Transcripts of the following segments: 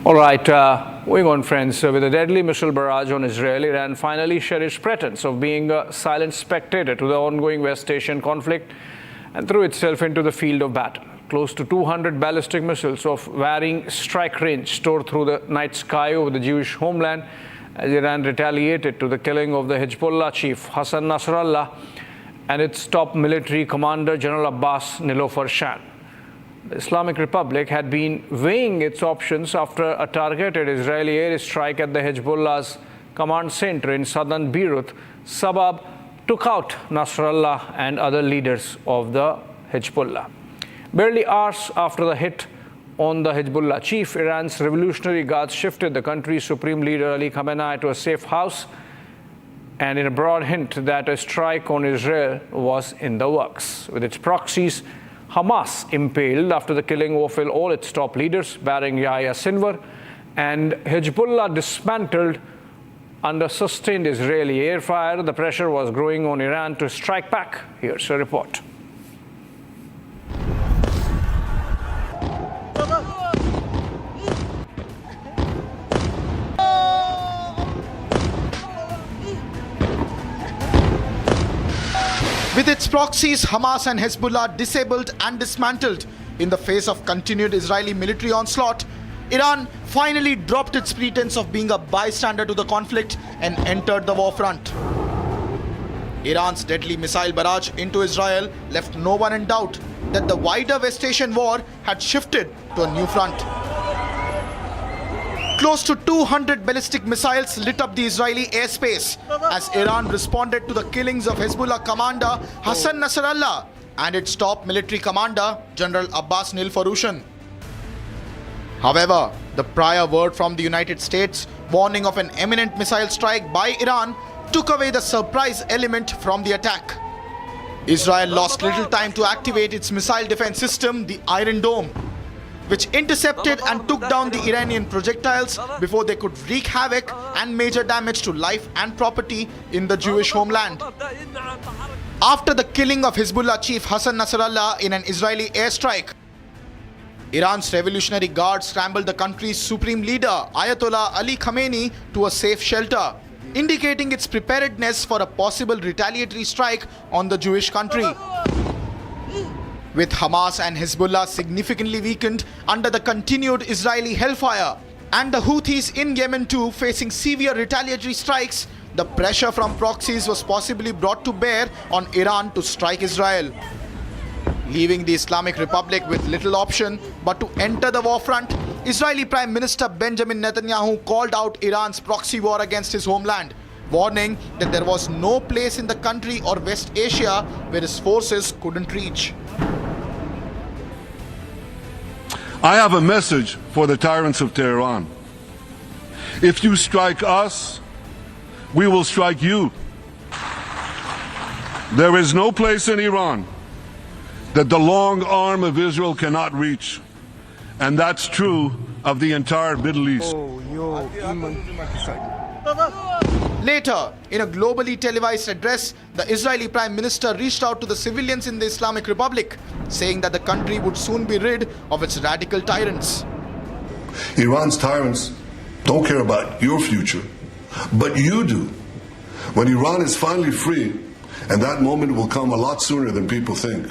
All right, going on, friends. With a deadly missile barrage on Israel, Iran finally shed its pretense of being a silent spectator to the ongoing West Asian conflict and threw itself into the field of battle. Close to 200 ballistic missiles of varying strike range tore through the night sky over the Jewish homeland as Iran retaliated to the killing of the Hezbollah chief Hassan Nasrallah and its top military commander General Abbas Niloufar Shan. The Islamic Republic had been weighing its options after a targeted Israeli airstrike at the Hezbollah's command center in southern Beirut suburb took out Nasrallah and other leaders of the Hezbollah. Barely hours after the hit on the Hezbollah chief, Iran's Revolutionary Guards shifted the country's supreme leader Ali Khamenei to a safe house, and in a broad hint that a strike on Israel was in the works. With its proxies, Hamas impaled after the killing of all its top leaders, barring Yahya Sinwar, and Hezbollah dismantled under sustained Israeli air fire. The pressure was growing on Iran to strike back. Here's a report. With its proxies, Hamas and Hezbollah disabled and dismantled in the face of continued Israeli military onslaught, Iran finally dropped its pretense of being a bystander to the conflict and entered the war front. Iran's deadly missile barrage into Israel left no one in doubt that the wider West Asian war had shifted to a new front. Close to 200 ballistic missiles lit up the Israeli airspace as Iran responded to the killings of Hezbollah commander Hassan Nasrallah and its top military commander General Abbas Niloufar Shan. However, the prior word from the United States warning of an imminent missile strike by Iran took away the surprise element from the attack. Israel lost little time to activate its missile defense system, the Iron Dome, which intercepted and took down the Iranian projectiles before they could wreak havoc and major damage to life and property in the Jewish homeland. After the killing of Hezbollah chief Hassan Nasrallah in an Israeli airstrike, Iran's Revolutionary Guard scrambled the country's supreme leader, Ayatollah Ali Khamenei, to a safe shelter, indicating its preparedness for a possible retaliatory strike on the Jewish country. With Hamas and Hezbollah significantly weakened under the continued Israeli hellfire, and the Houthis in Yemen too facing severe retaliatory strikes, the pressure from proxies was possibly brought to bear on Iran to strike Israel, leaving the Islamic Republic with little option but to enter the war front. Israeli Prime Minister Benjamin Netanyahu called out Iran's proxy war against his homeland, warning that there was no place in the country or West Asia where his forces couldn't reach. I have a message for the tyrants of Tehran. If you strike us, we will strike you. There is no place in Iran that the long arm of Israel cannot reach. And that's true of the entire Middle East. Later, in a globally televised address, the Israeli Prime Minister reached out to the civilians in the Islamic Republic, saying that the country would soon be rid of its radical tyrants. Iran's tyrants don't care about your future, but you do. When Iran is finally free, and that moment will come a lot sooner than people think,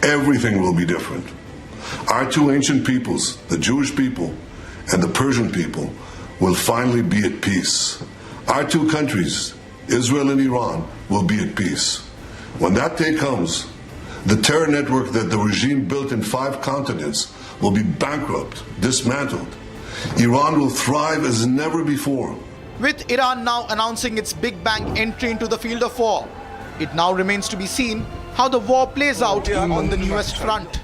everything will be different. Our two ancient peoples, the Jewish people and the Persian people, will finally be at peace. Our two countries, Israel and Iran, will be at peace. When that day comes, the terror network that the regime built in 5 continents will be bankrupt, dismantled. Iran will thrive as never before. With Iran now announcing its Big Bang entry into the field of war, it now remains to be seen how the war plays out on the newest front.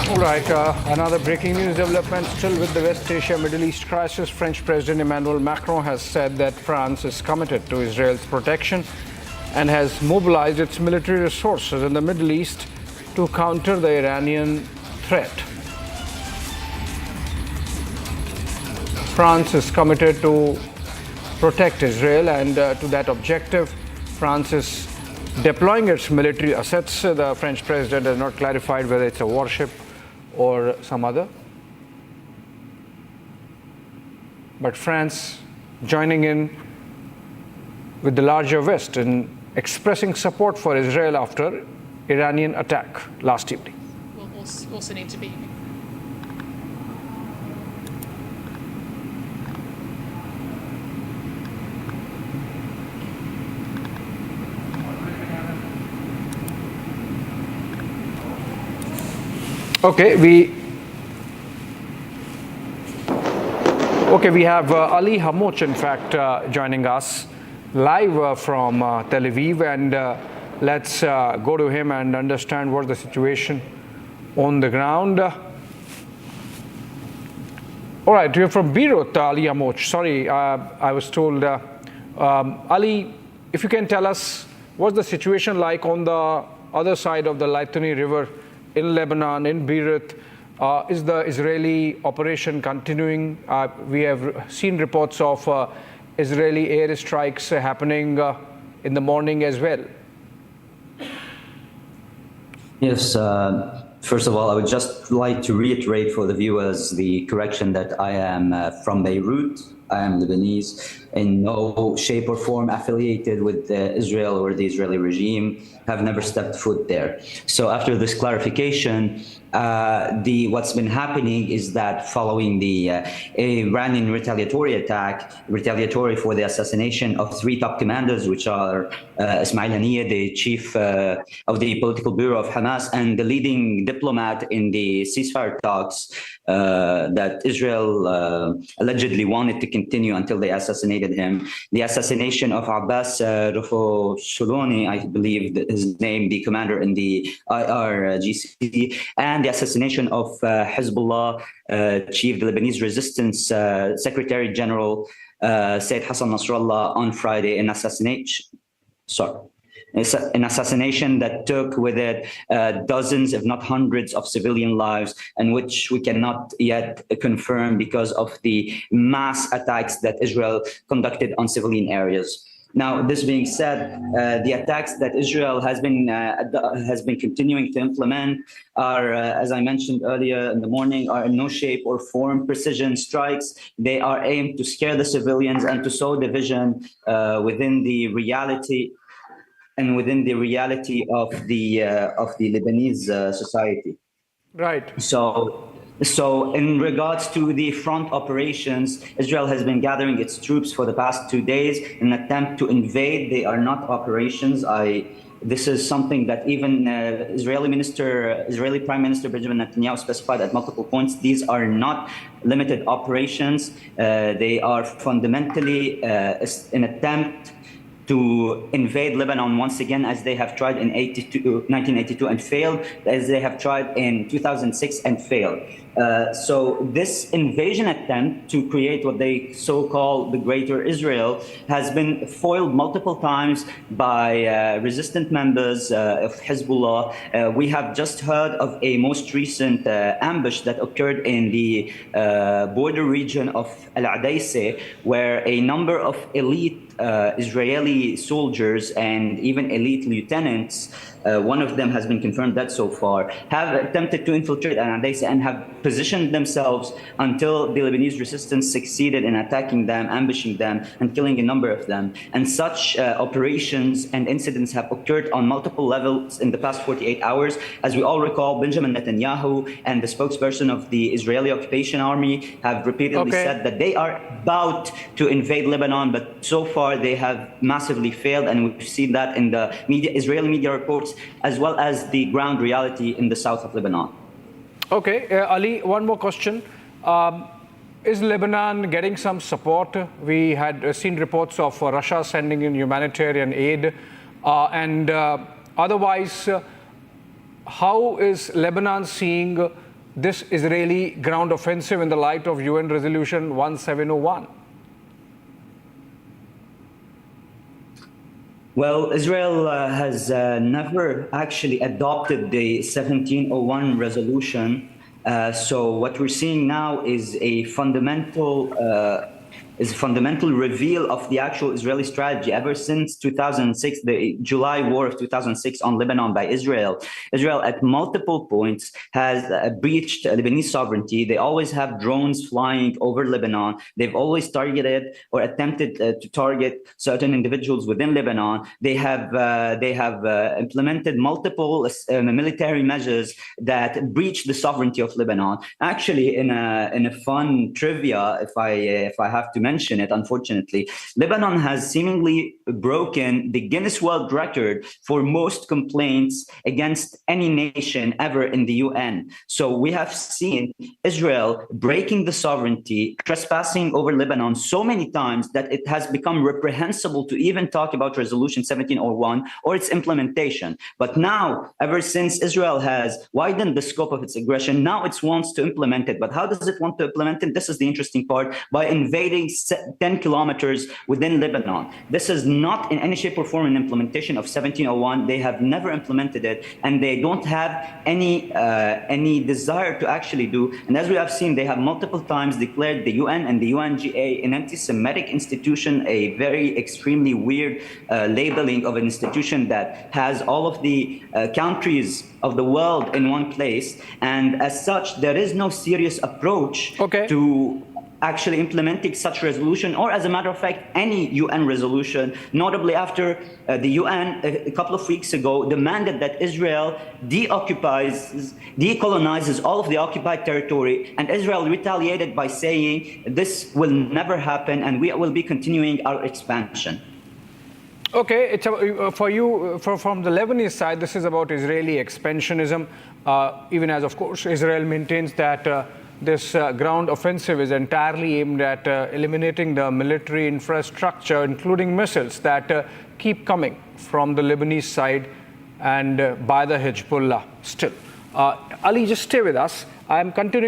All right, another breaking news development still with the West Asia Middle East crisis. French President Emanuel Macron has said that France is committed to Israel's protection and has mobilized its military resources in the Middle East to counter the Iranian threat. France is committed to protect Israel, and to that objective, France is deploying its military assets. The French president has not clarified whether it's a warship or some other. But France joining in with the larger West in expressing support for Israel after Iranian attack last evening. Will also need to be. Okay, we have Ali Hamoch, in fact, joining us live from Tel Aviv, and let's go to him and understand what the situation on the ground. All right, you're from Beirut, Ali Hamoch. Sorry, I was told. Ali, if you can tell us what's the situation like on the other side of the Litani River in Lebanon, in Beirut. Is the Israeli operation continuing? We have seen reports of Israeli airstrikes happening in the morning as well. Yes. First of all, I would just like to reiterate for the viewers the correction that I am from Beirut. I am Lebanese, in no shape or form affiliated with Israel or the Israeli regime, have never stepped foot there. So after this clarification, what's been happening is that following the Iranian retaliatory for the assassination of 3 top commanders, which are Ismail Haniyeh, the chief of the political bureau of Hamas, and the leading diplomat in the ceasefire talks that Israel allegedly wanted to continue until they assassinated him. The assassination of Abbas Sholoni, I believe his name, the commander in the IRGC, and the assassination of Hezbollah chief, the Lebanese resistance Secretary General Said Hassan Nasrallah on Friday, an assassination that took with it dozens, if not hundreds, of civilian lives, and which we cannot yet confirm because of the mass attacks that Israel conducted on civilian areas. Now, this being said, the attacks that Israel has been continuing to implement are, as I mentioned earlier in the morning, are in no shape or form precision strikes. They are aimed to scare the civilians and to sow division within the reality of the Lebanese society. Right. So in regards to the front operations, Israel has been gathering its troops for the past 2 days in an attempt to invade. They are not operations. This is something that even Israeli Prime Minister Benjamin Netanyahu specified at multiple points. These are not limited operations. They are fundamentally an attempt to invade Lebanon once again, as they have tried in 1982 and failed, as they have tried in 2006 and failed. So this invasion attempt to create what they so-call the Greater Israel has been foiled multiple times by resistant members of Hezbollah. We have just heard of a most recent ambush that occurred in the border region of Al-Adaisi, where a number of elite Israeli soldiers and even elite lieutenants, one of them has been confirmed dead so far, have attempted to infiltrate Al-Adaisi and have positioned themselves until the Lebanese resistance succeeded in attacking them, ambushing them, and killing a number of them. And such operations and incidents have occurred on multiple levels in the past 48 hours. As we all recall, Benjamin Netanyahu and the spokesperson of the Israeli occupation army have repeatedly said that they are about to invade Lebanon, but so far they have massively failed, and we've seen that in the Israeli media reports, as well as the ground reality in the south of Lebanon. Okay, Ali, one more question. Is Lebanon getting some support? We had seen reports of Russia sending in humanitarian aid. Otherwise, how is Lebanon seeing this Israeli ground offensive in the light of UN Resolution 1701? Well, Israel has never actually adopted the 1701 resolution. So what we're seeing now is a fundamental is a fundamental reveal of the actual Israeli strategy. Ever since 2006, the July war of 2006 on Lebanon by Israel, Israel at multiple points has breached Lebanese sovereignty. They always have drones flying over Lebanon. They've always targeted or attempted to target certain individuals within Lebanon. They have implemented multiple military measures that breach the sovereignty of Lebanon. Actually, in a fun trivia, if I have to mention it, unfortunately, Lebanon has seemingly broken the Guinness World Record for most complaints against any nation ever in the UN. So we have seen Israel breaking the sovereignty, trespassing over Lebanon so many times that it has become reprehensible to even talk about Resolution 1701 or its implementation. But now, ever since Israel has widened the scope of its aggression, now it wants to implement it. But how does it want to implement it? This is the interesting part: by invading 10 kilometers within Lebanon. This is not in any shape or form an implementation of 1701. They have never implemented it, and they don't have any desire to actually do. And as we have seen, they have multiple times declared the UN and the UNGA an anti-Semitic institution, a very extremely weird labeling of an institution that has all of the countries of the world in one place. And as such, there is no serious approach to actually implementing such resolution, or as a matter of fact, any UN resolution, notably after the UN a couple of weeks ago demanded that Israel decolonizes all of the occupied territory, and Israel retaliated by saying this will never happen and we will be continuing our expansion. Okay, it's for you, from the Lebanese side, this is about Israeli expansionism, even as, of course, Israel maintains that this ground offensive is entirely aimed at eliminating the military infrastructure, including missiles that keep coming from the Lebanese side and by the Hezbollah still. Ali, just stay with us. I'm continuing